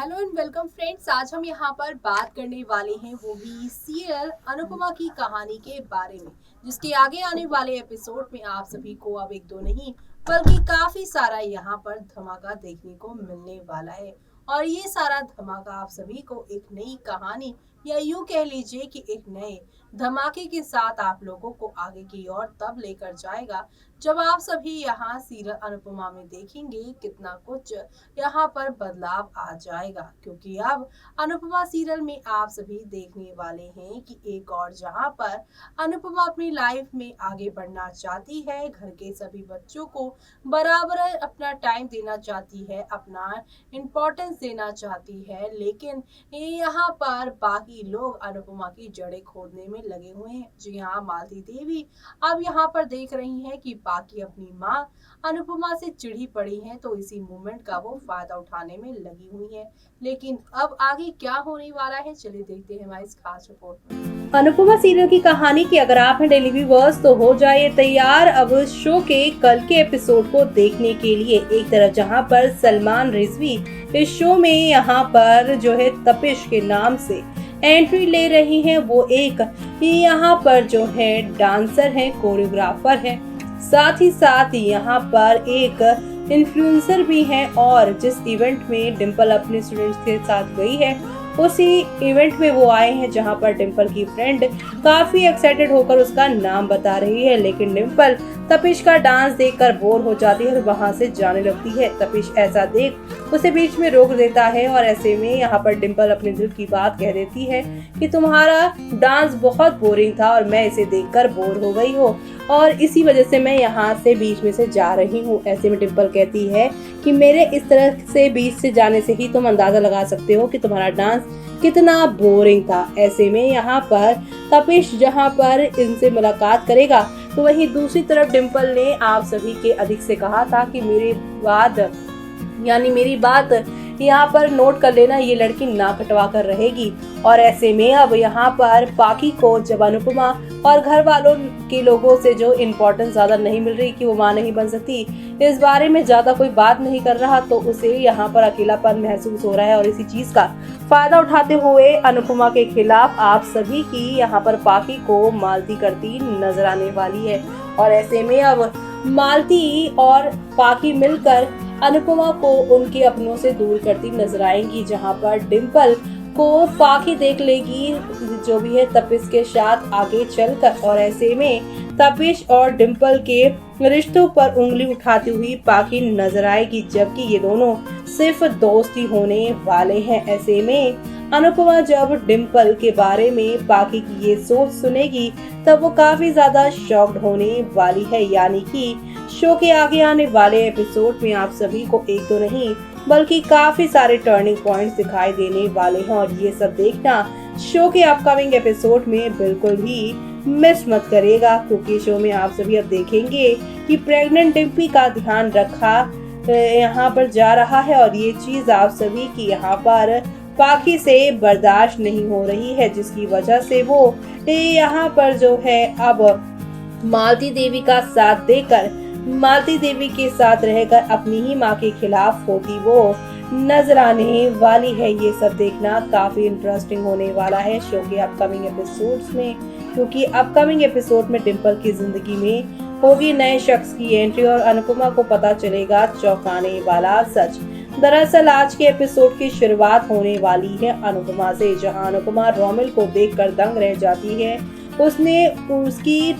Hello and welcome friends. आज हम यहाँ पर बात करने वाले हैं वो भी सीरियल अनुपमा की कहानी के बारे में, जिसके आगे आने वाले एपिसोड में आप सभी को अब एक दो नहीं बल्कि काफी सारा यहाँ पर धमाका देखने को मिलने वाला है। और ये सारा धमाका आप सभी को एक नई कहानी या यूं कह लीजिए कि एक नए धमाके के साथ आप लोगों को आगे की ओर तब लेकर जाएगा जब आप सभी यहाँ सीरियल अनुपमा में देखेंगे कितना कुछ यहाँ पर बदलाव आ जाएगा, क्योंकि अब अनुपमा सीरियल में आप सभी देखने वाले हैं कि एक और जहाँ पर अनुपमा अपनी लाइफ में आगे बढ़ना चाहती है, घर के सभी बच्चों को बराबर अपना टाइम देना चाहती है, अपना इम्पोर्टेंस देना चाहती है, लेकिन यहाँ पर बाकी लोग अनुपमा की जड़ें खोदने में लगे हुए हैं। जी हाँ, मालती देवी अब यहाँ पर देख रही हैं कि बाकी अपनी माँ अनुपमा से चिढ़ी पड़ी हैं, तो इसी मोमेंट का वो फायदा उठाने में लगी हुई हैं। लेकिन अब आगे क्या होने वाला है, चलिए देखते हैं हमारी इस खास रिपोर्ट में। अनुपमा सीरियल की कहानी की अगर आप हैं डेली व्यूअर्स तो हो जाइए तैयार अब शो के कल के एपिसोड को देखने के लिए। एक तरफ जहां पर सलमान रिजवी इस शो में यहाँ पर जो है तपिश के नाम से एंट्री ले रही हैं, वो एक यहाँ पर जो है डांसर है, कोरियोग्राफर है, साथ ही साथ यहाँ पर एक इन्फ्लुएंसर भी है। और जिस इवेंट में डिम्पल अपने स्टूडेंट्स के साथ गई है उसी इवेंट में वो आए हैं जहां पर डिम्पल की फ्रेंड काफी एक्साइटेड होकर उसका नाम बता रही है, लेकिन डिम्पल तपिश का डांस देखकर बोर हो जाती है और वहां से जाने लगती है। तपिश ऐसा देख उसे बीच में रोक देता है और ऐसे में यहाँ पर डिम्पल अपने दिल की बात कह देती है कि तुम्हारा डांस बहुत बोरिंग था और मैं इसे देखकर बोर हो गई हूँ और इसी वजह से मैं यहाँ से बीच में से जा रही हूँ। ऐसे में डिम्पल कहती है कि मेरे इस तरह से बीच से जाने से ही तुम अंदाजा लगा सकते हो कि तुम्हारा डांस कितना बोरिंग था। ऐसे में यहाँ पर तपिश जहाँ पर इनसे मुलाकात करेगा तो वहीं दूसरी तरफ डिम्पल ने आप सभी के अधिक से कहा था कि मेरी बात यहाँ पर नोट कर लेना, ये लड़की ना कटवा कर रहेगी। और ऐसे में अब यहाँ पर पाकी को जब अनुपमा और घर वालों के लोगों से जो इम्पोर्टेंस ज्यादा नहीं मिल रही कि वो माँ नहीं बन सकती, इस बारे में ज्यादा कोई बात नहीं कर रहा, तो उसे यहाँ पर अकेलापन महसूस हो रहा है। और इसी चीज का फायदा उठाते हुए अनुपमा के खिलाफ आप सभी की यहाँ पर पाकी को मालती करती नजर आने वाली है। और ऐसे में अब मालती और पाकी मिलकर अनुपमा को उनके अपनों से दूर करती नजर आएंगी, जहां पर डिम्पल को पाकी देख लेगी जो भी है तपिश के साथ आगे चलकर। और ऐसे में तपिश और डिम्पल के रिश्तों पर उंगली उठाती हुई पाकी नजर आएगी, जबकि ये दोनों सिर्फ दोस्ती होने वाले हैं। ऐसे में अनुपमा जब डिम्पल के बारे में पाकी की ये सोच सुनेगी तब वो काफी ज्यादा शॉक्ड होने वाली है। यानी कि शो के आगे आने वाले एपिसोड में आप सभी को एक दो नहीं बल्कि काफी सारे टर्निंग पॉइंट्स दिखाई देने वाले हैं और ये सब देखना शो के अपकमिंग एपिसोड में बिल्कुल भी मिस मत करेगा, क्योंकि शो में आप सभी अब देखेंगे कि प्रेग्नेंट डिम्पी का ध्यान रखा यहाँ पर जा रहा है और ये चीज आप सभी की यहाँ पर पाकी से बर्दाश्त नहीं हो रही है, जिसकी वजह से वो यहाँ पर जो है अब मालती देवी का साथ देकर मालती देवी के साथ रहकर अपनी ही माँ के खिलाफ होती वो नजर आने वाली है। ये सब देखना काफी इंटरेस्टिंग होने वाला है शो के अपकमिंग एपिसोड्स में, क्योंकि अपकमिंग एपिसोड में डिम्पल की जिंदगी में होगी नए शख्स की एंट्री और अनुपमा को पता चलेगा चौंकाने वाला सच। दरअसल आज के एपिसोड की शुरुआत होने वाली है अनुपमा से, जहां अनुपमा रोमिल को देखकर दंग रह जाती है। उसने उसकी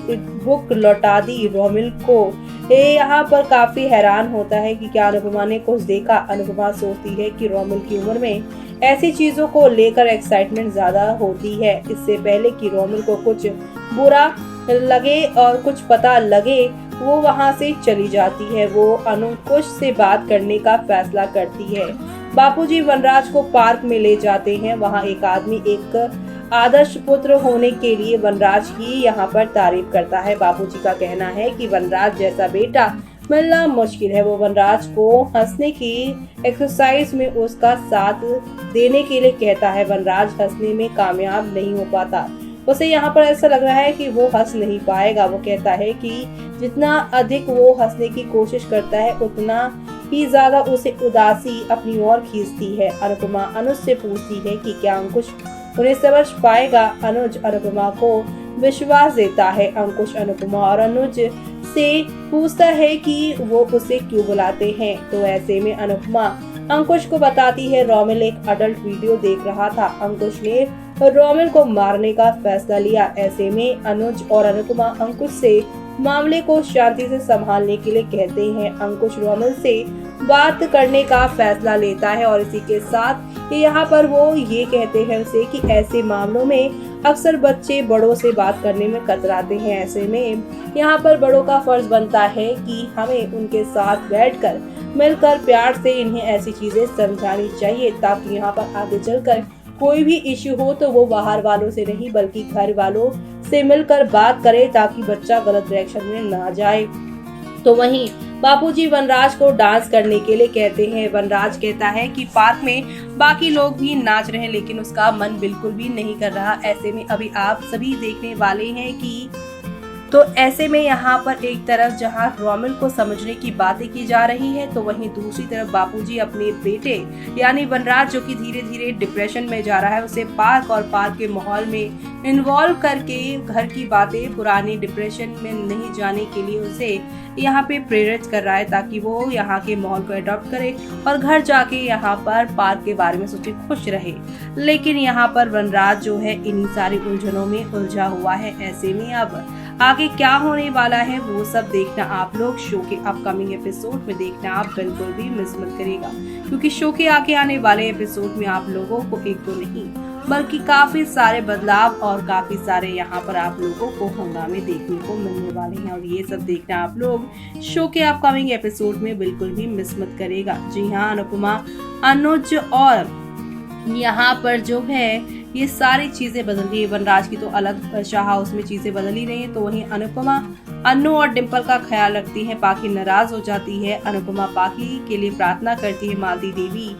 बुक लौटा दी रोमिल को। यहाँ पर काफी हैरान होता है कि क्या अनुपमा ने कुछ देखा। अनुपमा सोचती है कि रोमिल की उम्र में ऐसी चीजों को लेकर एक्साइटमेंट ज्यादा होती है। इससे पहले कि रोमिल को कुछ बुरा लगे और कुछ पता लगे वो वहां से चली जाती है। वो अनुकुश से बात करने का फैसला करती है। बापूजी वनराज को पार्क में ले जाते हैं। वहां एक आदमी एक आदर्श पुत्र होने के लिए वनराज की यहाँ पर तारीफ करता है। बापूजी का कहना है कि वनराज जैसा बेटा मिलना मुश्किल है। वो वनराज को हंसने की एक्सरसाइज में उसका साथ देने के लिए कहता है। वनराज हंसने में कामयाब नहीं हो पाता। उसे यहाँ पर ऐसा लग रहा है कि वो हंस नहीं पाएगा। वो कहता है कि जितना अधिक वो हंसने की कोशिश करता है उतना ही ज्यादा उसे उदासी अपनी ओर खींचती है। अनुपमा अनुज से पूछती है कि क्या अंकुश उन्हें समझ पाएगा। अनुज अनुपमा को विश्वास देता है। अंकुश अनुपमा और अनुज से पूछता है कि वो उसे क्यों बुलाते हैं। तो ऐसे में अनुपमा अंकुश को बताती है रोमिल एक अडल्ट वीडियो देख रहा था। अंकुश ने रोमिल को मारने का फैसला लिया। ऐसे में अनुज और अनुपमा अंकुश से मामले को शांति से संभालने के लिए कहते हैं। अंकुश रोमिल से बात करने का फैसला लेता है और इसी के साथ यहाँ पर वो ये कहते हैं उसे कि ऐसे मामलों में अक्सर बच्चे बड़ों से बात करने में कतराते हैं। ऐसे में यहाँ पर बड़ों का फर्ज बनता है कि हमें उनके साथ बैठकर मिलकर प्यार से इन्हें ऐसी चीजें समझानी चाहिए ताकि यहाँ पर आगे चलकर कोई भी इश्यू हो तो वो बाहर वालों से नहीं बल्कि घर वालों से मिलकर बात करे ताकि बच्चा गलत डायरेक्शन में ना जाए। तो वहीं बापूजी वनराज को डांस करने के लिए कहते हैं। वनराज कहता है कि पार्क में बाकी लोग भी नाच रहे हैं लेकिन उसका मन बिल्कुल भी नहीं कर रहा। ऐसे में अभी आप सभी देखने वाले हैं कि तो ऐसे में यहाँ पर एक तरफ जहाँ रोमिल को समझने की बातें की जा रही है तो वहीं दूसरी तरफ बापूजी अपने बेटे यानी वनराज जो कि धीरे धीरे डिप्रेशन में जा रहा है उसे पार्क और पार्क के माहौल में इन्वॉल्व करके घर की बातें पुरानी डिप्रेशन में नहीं जाने के लिए उसे यहाँ पे प्रेरित कर रहा है ताकि वो यहाँ के माहौल को अडॉप्ट करे और घर जाके यहाँ पर पार्क के बारे में सोचे खुश रहे। लेकिन यहाँ पर वनराज जो है इन्हीं सारी उलझनों में उलझा हुआ है। ऐसे में अब आगे क्या होने वाला है वो सब देखना आप लोग शो के अपकमिंग एपिसोड में देखना आप बिल्कुल भी मिस मत करेगा क्योंकि शो के आगे आने वाले एपिसोड में आप लोगों को एक दो नहीं बल्कि काफी सारे बदलाव और काफी सारे यहाँ पर आप लोगों को हंगामे देखने को मिलने वाले हैं और ये सब देखना आप लोग शो के अपकमिंग एपिसोड में बिल्कुल भी मिस मत करेगा। जी हाँ, अनुपमा अनुज और यहाँ पर जो है ये सारी चीजें बदल रही है। वनराज की तो अलग शाह हाउस में चीजें बदल ही रही है तो वहीं अनुपमा अन्नू और डिम्पल का ख्याल रखती है। पाखी नाराज हो जाती है। अनुपमा पाखी के लिए प्रार्थना करती है। मालती देवी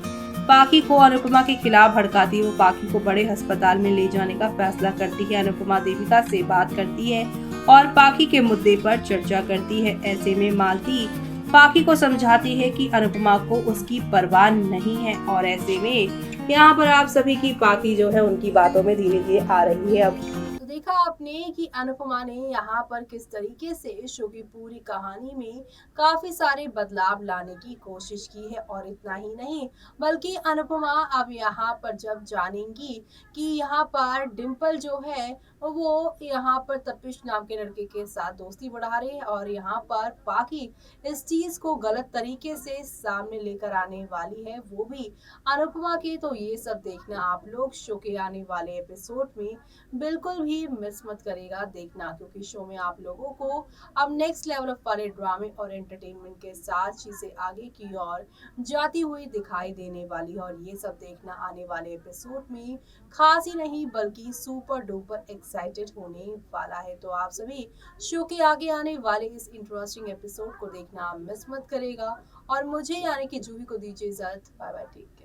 पाखी को अनुपमा के खिलाफ भड़काती है। वो पाखी को बड़े अस्पताल में ले जाने का फैसला करती है। अनुपमा देविका से बात करती है और पाखी के मुद्दे पर चर्चा करती है। ऐसे में मालती पाखी को समझाती है कि अनुपमा को उसकी परवाह नहीं है और ऐसे में यहाँ पर आप सभी की पाखी जो है उनकी बातों में धीरे धीरे आ रही है। अब तो देखा आपने कि अनुपमा ने यहाँ पर किस तरीके से शो की पूरी कहानी में काफी सारे बदलाव लाने की कोशिश की है और इतना ही नहीं बल्कि अनुपमा अब यहाँ पर जब जानेंगी कि यहाँ पर डिम्पल जो है वो यहाँ पर तपिश नाम के लड़के के साथ दोस्ती बढ़ा रही है और यहाँ पर पाखी इस चीज को गलत तरीके से सामने लेकर आने वाली है वो भी अनुपमा के। तो ये सब देखना आप लोग शो के आने वाले एपिसोड में बिल्कुल भी मिस मत करेगा देखना क्योंकि शो में आप लोगों को अब नेक्स्ट लेवल ऑफ वाले ड्रामे और एंटरटेनमेंट के साथ चीजें आगे की ओर जाती हुई दिखाई देने वाली है और ये सब देखना आने वाले एपिसोड में खास ही नहीं बल्कि सुपर डुपर एक्साइटेड होने वाला है। तो आप सभी शो के आगे आने वाले इस इंटरेस्टिंग एपिसोड को देखना मिस मत करेगा और मुझे यानी कि जूही को दीजिए इजाजत। Bye bye, take care.